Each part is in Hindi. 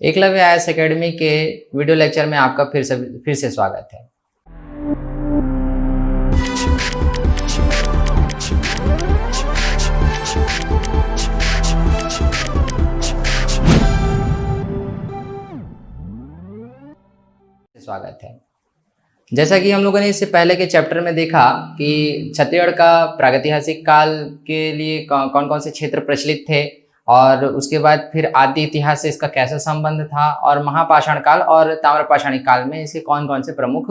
एकलव्य आईएएस एकेडमी के वीडियो लेक्चर में आपका फिर से स्वागत है। स्वागत है। जैसा कि हम लोगों ने इससे पहले के चैप्टर में देखा कि छत्तीसगढ़ का प्रागैतिहासिक काल के लिए कौन कौन से क्षेत्र प्रचलित थे और उसके बाद फिर आदि इतिहास से इसका कैसा संबंध था और महापाषाण काल और ताम्रपाषाणी काल में इसके कौन कौन से प्रमुख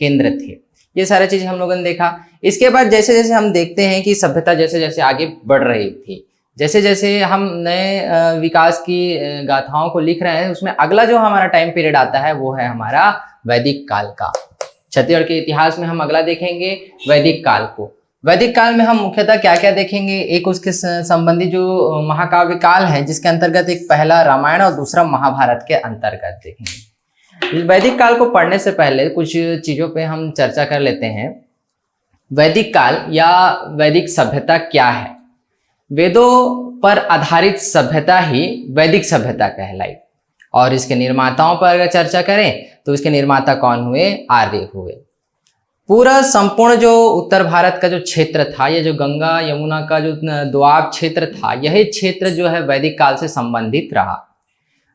केंद्र थे, ये सारी चीजें हम लोगों ने देखा। इसके बाद जैसे जैसे हम देखते हैं कि सभ्यता जैसे जैसे आगे बढ़ रही थी, जैसे जैसे हम नए विकास की गाथाओं को लिख रहे हैं, उसमें अगला जो हमारा टाइम पीरियड आता है वो है हमारा वैदिक काल का। छत्तीसगढ़ के इतिहास में हम अगला देखेंगे वैदिक काल को। वैदिक काल में हम मुख्यतः क्या क्या देखेंगे, एक उसके संबंधी जो महाकाव्य काल है जिसके अंतर्गत एक पहला रामायण और दूसरा महाभारत के अंतर्गत देखेंगे। वैदिक काल को पढ़ने से पहले कुछ चीजों पे हम चर्चा कर लेते हैं। वैदिक काल या वैदिक सभ्यता क्या है? वेदों पर आधारित सभ्यता ही वैदिक सभ्यता कहलाई। और इसके निर्माताओं पर अगर चर्चा करें तो इसके निर्माता कौन हुए? आर्य हुए। पूरा संपूर्ण जो उत्तर भारत का जो क्षेत्र था, ये जो गंगा यमुना का जो दोआब क्षेत्र था, यही क्षेत्र जो है वैदिक काल से संबंधित रहा।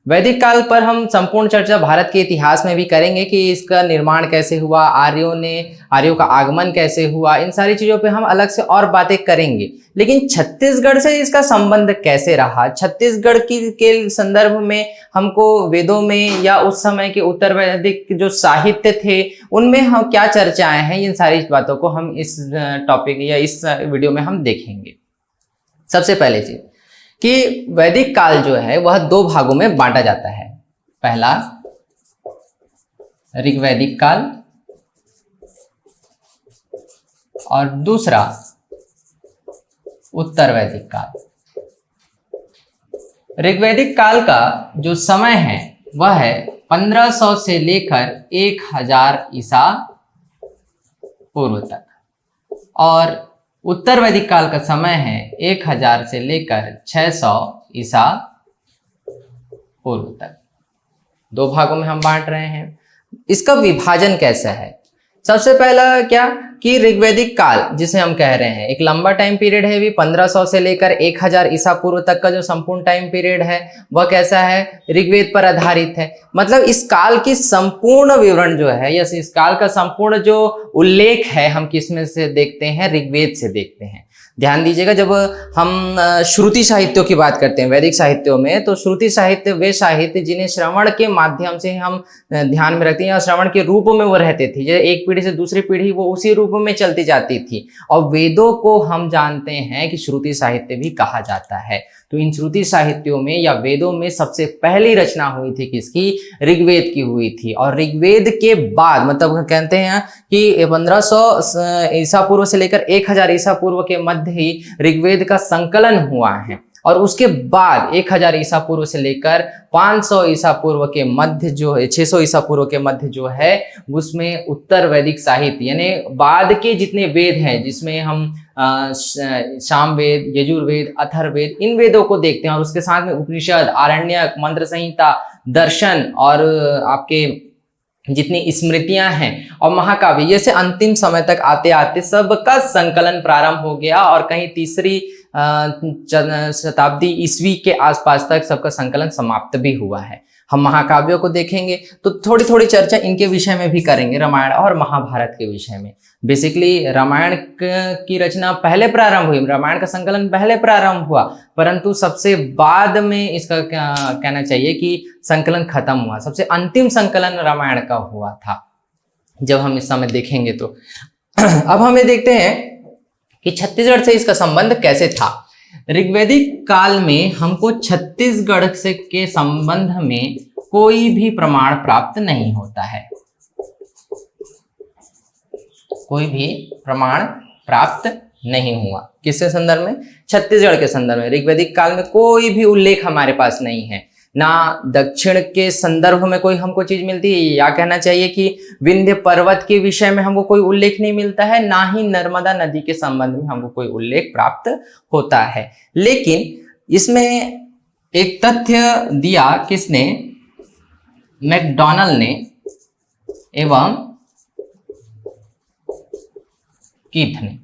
वैदिक काल पर हम संपूर्ण चर्चा भारत के इतिहास में भी करेंगे कि इसका निर्माण कैसे हुआ, आर्यों का आगमन कैसे हुआ, इन सारी चीजों पे हम अलग से और बातें करेंगे। लेकिन छत्तीसगढ़ से इसका संबंध कैसे रहा, छत्तीसगढ़ के संदर्भ में हमको वेदों में या उस समय के उत्तर वैदिक जो साहित्य थे उनमें हम क्या चर्चाएं हैं, इन सारी बातों को हम इस टॉपिक या इस वीडियो में हम देखेंगे। सबसे पहले चीज कि वैदिक काल जो है वह दो भागों में बांटा जाता है। पहला ऋग्वैदिक काल और दूसरा उत्तर वैदिक काल। ऋग्वैदिक काल का जो समय है वह है 1500 से लेकर 1000 ईसा पूर्व तक, और उत्तर वैदिक काल का समय है 1000 से लेकर 600 ईसा पूर्व तक। दो भागों में हम बांट रहे हैं। इसका विभाजन कैसा है? सबसे पहला क्या कि ऋग्वैदिक काल जिसे हम कह रहे हैं एक लंबा टाइम पीरियड है, भी 1500 से लेकर 1000 ईसा पूर्व तक का जो संपूर्ण टाइम पीरियड है वह कैसा है? ऋग्वेद पर आधारित है। मतलब इस काल की संपूर्ण विवरण जो है या इस काल का संपूर्ण जो उल्लेख है हम किस में से देखते हैं? ऋग्वेद से देखते हैं। ध्यान दीजिएगा, जब हम श्रुति साहित्यों की बात करते हैं वैदिक साहित्यों में, तो श्रुति साहित्य वे साहित्य जिन्हें श्रवण के माध्यम से हम ध्यान में रखते हैं या श्रवण के रूप में वो रहते थे, जो एक पीढ़ी से दूसरी पीढ़ी वो उसी रूप में चलती जाती थी। और वेदों को हम जानते हैं कि श्रुति साहित्य भी कहा जाता है। तो इन श्रुति साहित्यों में या वेदों में सबसे पहली रचना हुई थी किसकी? ऋग्वेद की हुई थी। और ऋग्वेद के बाद मतलब कहते हैं कि 1500 ईसा पूर्व से लेकर 1000 ईसा पूर्व के मध्य ही ऋग्वेद का संकलन हुआ है। और उसके बाद 1000 ईसा पूर्व से लेकर 500 ईसा पूर्व के मध्य जो है 600 ईसा पूर्व के मध्य जो है उसमें उत्तर वैदिक साहित्य यानी बाद के जितने वेद हैं, जिसमें हम सामवेद, यजुर्वेद, अथर्ववेद, इन वेदों को देखते हैं और उसके साथ में उपनिषद, आरण्यक, मंत्र संहिता, दर्शन और आपके जितनी स्मृतियां हैं और महाकाव्य, ये से अंतिम समय तक आते आते सबका संकलन प्रारंभ हो गया और कहीं तीसरी शताब्दी ईस्वी के आसपास तक सबका संकलन समाप्त भी हुआ है। हम महाकाव्यों को देखेंगे तो थोड़ी थोड़ी चर्चा इनके विषय में भी करेंगे, रामायण और महाभारत के विषय में। बेसिकली रामायण की रचना पहले प्रारंभ हुई, रामायण का संकलन पहले प्रारंभ हुआ, परंतु सबसे बाद में इसका कहना चाहिए कि संकलन खत्म हुआ। सबसे अंतिम संकलन रामायण का हुआ था जब हम इस समय देखेंगे तो। अब हमें देखते हैं कि छत्तीसगढ़ से इसका संबंध कैसे था। ऋग्वैदिक काल में हमको छत्तीसगढ़ से के संबंध में कोई भी प्रमाण प्राप्त नहीं होता है, कोई भी प्रमाण प्राप्त नहीं हुआ। किसके संदर्भ में? छत्तीसगढ़ के संदर्भ में ऋग्वैदिक काल में कोई भी उल्लेख हमारे पास नहीं है। ना दक्षिण के संदर्भ में कोई हमको चीज मिलती है, या कहना चाहिए कि विंध्य पर्वत के विषय में हमको कोई उल्लेख नहीं मिलता है, ना ही नर्मदा नदी के संबंध में हमको कोई उल्लेख प्राप्त होता है। लेकिन इसमें एक तथ्य दिया किसने? मैकडॉनल्ड ने एवं कीथ ने।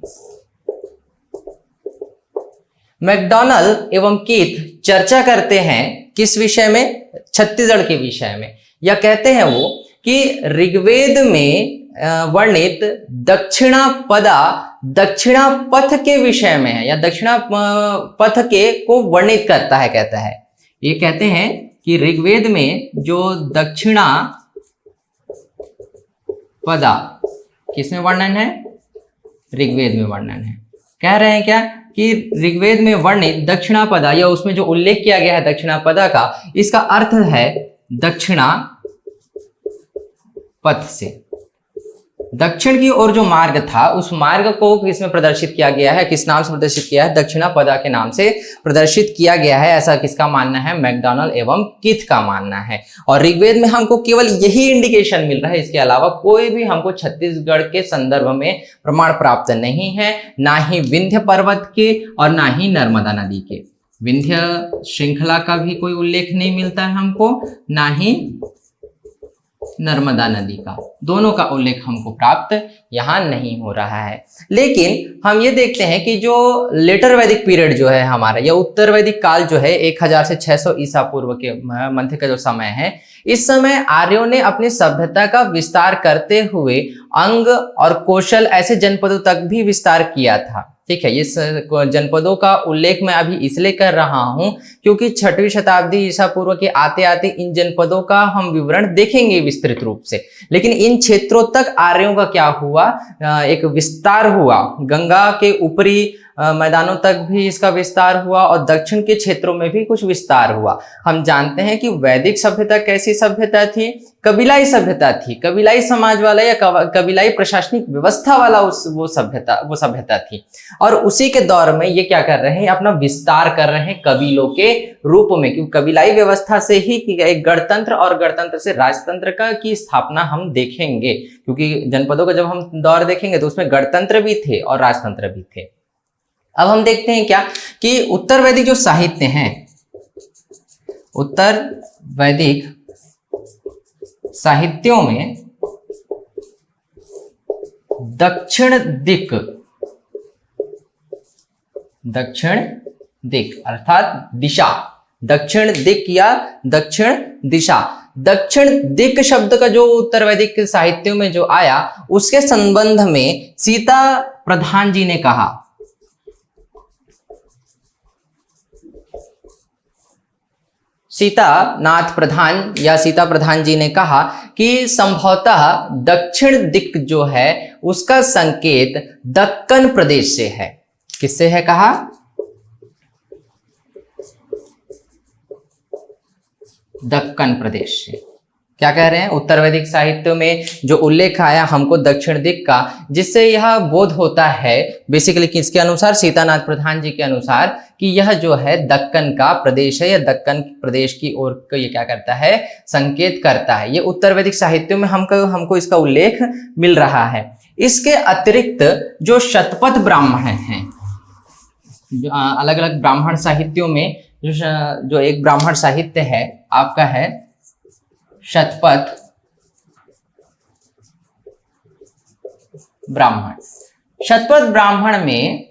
मैकडॉनल्ड एवं कीथ चर्चा करते हैं किस विषय में? छत्तीसगढ़ के विषय में। या कहते हैं वो कि ऋग्वेद में वर्णित दक्षिणा पथ के विषय में है, या दक्षिणा पथ के को वर्णित करता है। कहता है, ये कहते हैं कि ऋग्वेद में जो दक्षिणा पदा किसमें वर्णन है? ऋग्वेद में वर्णन है। कह रहे हैं क्या कि ऋग्वेद में वर्णित दक्षिणापदा, या उसमें जो उल्लेख किया गया है दक्षिणापदा का, इसका अर्थ है दक्षिणा पथ से। दक्षिण की ओर जो मार्ग था, उस मार्ग को किसमें प्रदर्शित किया गया है? किस नाम से प्रदर्शित किया है? दक्षिणापदा के नाम से प्रदर्शित किया गया है। ऐसा किसका मानना है? मैकडॉनल्ड एवं कीथ का मानना है। और ऋग्वेद में हमको केवल यही इंडिकेशन मिल रहा है, इसके अलावा कोई भी हमको छत्तीसगढ़ के संदर्भ में प्रमाण प्राप्त नहीं है, ना ही विंध्य पर्वत के और ना ही नर्मदा नदी के। विंध्य श्रृंखला का भी कोई उल्लेख नहीं मिलता है हमको, ना ही नर्मदा नदी का। दोनों का उल्लेख हमको प्राप्त यहाँ नहीं हो रहा है। लेकिन हम ये देखते हैं कि जो लेटर वैदिक पीरियड जो है हमारा, या उत्तर वैदिक काल जो है 1000 से 600 ईसा पूर्व के मध्य का जो समय है, इस समय आर्यों ने अपनी सभ्यता का विस्तार करते हुए अंग और कौशल ऐसे जनपदों तक भी विस्तार किया था। ठीक है, ये जनपदों का उल्लेख मैं अभी इसलिए कर रहा हूं क्योंकि 6वीं शताब्दी ईसा पूर्व के आते आते इन जनपदों का हम विवरण देखेंगे विस्तृत रूप से। लेकिन इन क्षेत्रों तक आर्यों का क्या हुआ? एक विस्तार हुआ। गंगा के ऊपरी मैदानों तक भी इसका विस्तार हुआ और दक्षिण के क्षेत्रों में भी कुछ विस्तार हुआ। हम जानते हैं कि वैदिक सभ्यता कैसी सभ्यता थी? कबीलाई सभ्यता थी। कबीलाई समाज वाला या कबीलाई प्रशासनिक व्यवस्था वाला वो सभ्यता थी। और उसी के दौर में ये क्या कर रहे हैं? अपना विस्तार कर रहे हैं कबीलों के रूप में, क्योंकि कबीलाई व्यवस्था से ही एक गणतंत्र और गणतंत्र से राजतंत्र की स्थापना हम देखेंगे। क्योंकि जनपदों का जब हम दौर देखेंगे तो उसमें गणतंत्र भी थे और राजतंत्र भी थे। अब हम देखते हैं क्या कि उत्तर वैदिक जो साहित्य हैं, उत्तर वैदिक साहित्यों में दक्षिण दिक अर्थात दिशा, दक्षिण दिक या दक्षिण दिशा, दक्षिण दिक शब्द का जो उत्तर वैदिक साहित्यों में जो आया, उसके संबंध में सीता प्रधान जी ने कहा, सीता नाथ प्रधान या सीता प्रधान जी ने कहा कि संभवतः दक्षिण दिक जो है उसका संकेत दक्कन प्रदेश से है। किससे है कहा? दक्कन प्रदेश से। क्या कह रहे हैं? उत्तर वैदिक साहित्य में जो उल्लेख आया हमको दक्षिण दिक का, जिससे यह बोध होता है बेसिकली किसके अनुसार? सीतानाथ प्रधान जी के अनुसार, कि यह जो है दक्कन का प्रदेश है या दक्कन प्रदेश की ओर को ये क्या करता है? संकेत करता है। ये उत्तर वैदिक साहित्यों में हमको इसका उल्लेख मिल रहा है। इसके अतिरिक्त जो शतपथ ब्राह्मण हैं, अलग अलग ब्राह्मण साहित्यों में जो एक ब्राह्मण साहित्य है आपका है शतपथ ब्राह्मण। शतपथ ब्राह्मण में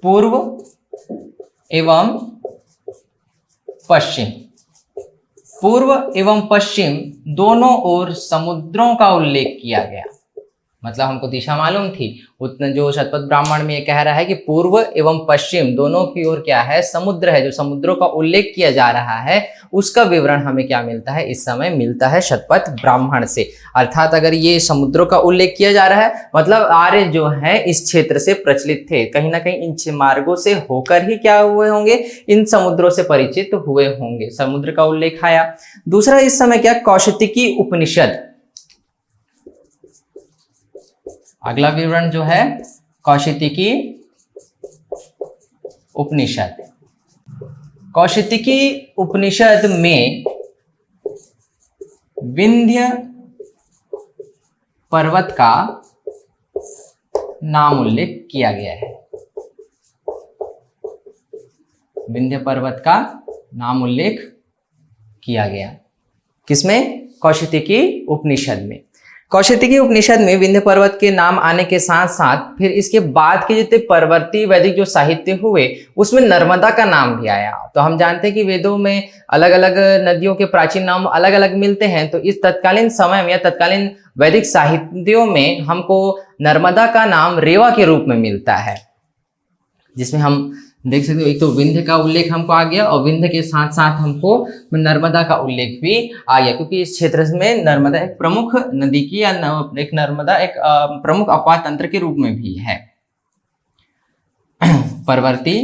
पूर्व एवं पश्चिम दोनों ओर समुद्रों का उल्लेख किया गया। मतलब हमको दिशा मालूम थी, उतना जो शतपथ ब्राह्मण में ये कह रहा है कि पूर्व एवं पश्चिम दोनों की ओर क्या है? समुद्र है। जो समुद्रों का उल्लेख किया जा रहा है उसका विवरण हमें क्या मिलता है? इस समय मिलता है शतपथ ब्राह्मण से। अर्थात अगर ये समुद्रों का उल्लेख किया जा रहा है, मतलब आर्य जो है इस क्षेत्र से प्रचलित थे, कहीं ना कहीं इन मार्गों से होकर ही क्या हुए होंगे? इन समुद्रों से परिचित हुए होंगे। समुद्र का उल्लेख आया। दूसरा इस समय क्या? कौशिकी उपनिषद। अगला विवरण जो है कौशिकी उपनिषद। कौशिकी उपनिषद में विंध्य पर्वत का नाम उल्लेख किया गया है। विंध्य पर्वत का नाम उल्लेख किया गया। किसमें? कौशिकी उपनिषद में। कौशिकी उपनिषद में विंध्य पर्वत के नाम आने के साथ साथ फिर इसके बाद के जितने परवर्ती वैदिक जो साहित्य हुए उसमें नर्मदा का नाम भी आया। तो हम जानते हैं कि वेदों में अलग अलग नदियों के प्राचीन नाम अलग अलग मिलते हैं, तो इस तत्कालीन समय में या तत्कालीन वैदिक साहित्यों में हमको नर्मदा का नाम रेवा के रूप में मिलता है, जिसमें हम देख सकते हो एक तो विंध्य का उल्लेख हमको आ गया और विंध्य के साथ साथ हमको नर्मदा का उल्लेख भी आ गया, क्योंकि इस क्षेत्र में नर्मदा एक प्रमुख नदी की या एक नर्मदा एक प्रमुख अपवाह तंत्र के रूप में भी है। परवर्ती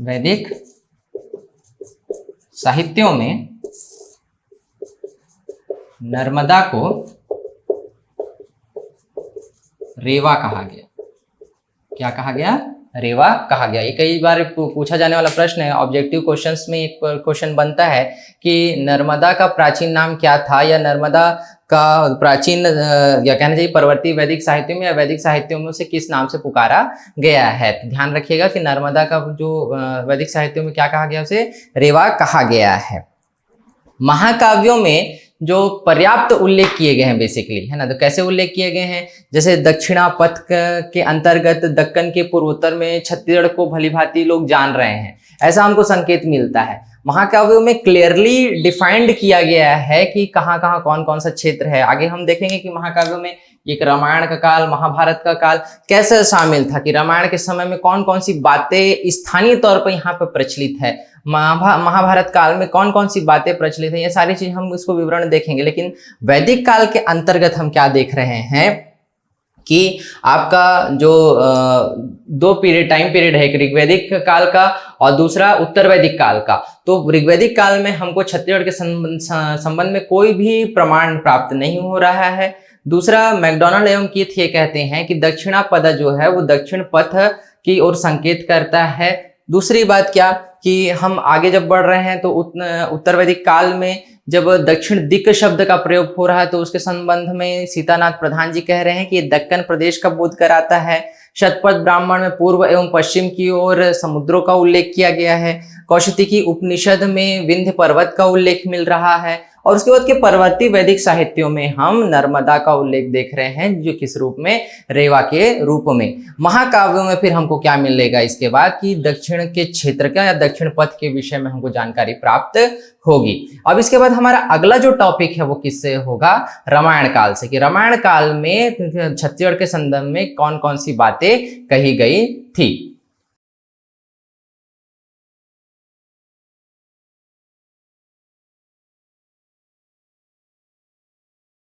वैदिक साहित्यों में नर्मदा को रेवा कहा गया। क्या कहा गया? रेवा कहा गया। ये कई बार पूछा जाने वाला प्रश्न है, ऑब्जेक्टिव क्वेश्चंस में एक क्वेश्चन बनता है कि नर्मदा का प्राचीन नाम क्या था, या नर्मदा का प्राचीन या कहना चाहिए परवर्ती वैदिक साहित्यों में या वैदिक साहित्यों में उसे किस नाम से पुकारा गया है। तो ध्यान रखिएगा कि नर्मदा का जो वैदिक साहित्यों में क्या कहा गया, उसे रेवा कहा गया है। महाकाव्यों में जो पर्याप्त उल्लेख किए गए हैं बेसिकली, है ना, तो कैसे उल्लेख किए गए हैं? जैसे दक्षिणापथ के अंतर्गत दक्कन के पूर्वोत्तर में छत्तीसगढ़ को भलीभांति लोग जान रहे हैं, ऐसा हमको संकेत मिलता है। महाकाव्यों में क्लियरली डिफाइंड किया गया है कि कहाँ कहाँ कौन कौन सा क्षेत्र है। आगे हम देखेंगे कि महाकाव्यों में एक रामायण का काल, महाभारत का काल कैसे शामिल था, कि रामायण के समय में कौन कौन सी बातें स्थानीय तौर पर यहाँ पर प्रचलित है, महाभारत काल में कौन कौन सी बातें प्रचलित है, ये सारी चीज हम इसको विवरण देखेंगे। लेकिन वैदिक काल के अंतर्गत हम क्या देख रहे हैं कि आपका जो दो टाइम पीरियड है, एक ऋग्वैदिक काल का और दूसरा उत्तर वैदिक काल का। तो ऋग्वैदिक काल में हमको छत्तीसगढ़ के संबंध में कोई भी प्रमाण प्राप्त नहीं हो रहा है। दूसरा, मैकडोनाल्ड एवं कीथ ये कहते हैं कि दक्षिणापद जो है वो दक्षिण पथ की ओर संकेत करता है। दूसरी बात क्या कि हम आगे जब बढ़ रहे हैं तो उत्तर वैदिक काल में जब दक्षिण दिक् शब्द का प्रयोग हो रहा है तो उसके संबंध में सीतानाथ प्रधान जी कह रहे हैं कि ये दक्कन प्रदेश का बोध कराता है। शतपथ ब्राह्मण में पूर्व एवं पश्चिम की ओर समुद्रों का उल्लेख किया गया है। कौशिकी उपनिषद में विंध्य पर्वत का उल्लेख मिल रहा है। और उसके बाद के परवर्ती वैदिक साहित्यों में हम नर्मदा का उल्लेख देख रहे हैं, जो किस रूप में? रेवा के रूप में। महाकाव्यों में फिर हमको क्या मिलेगा इसके बाद कि दक्षिण के क्षेत्र का या दक्षिण पथ के विषय में हमको जानकारी प्राप्त होगी। अब इसके बाद हमारा अगला जो टॉपिक है वो किससे होगा? रामायण काल से, कि रामायण काल में छत्तीसगढ़ के संदर्भ में कौन कौन सी बातें कही गई थी।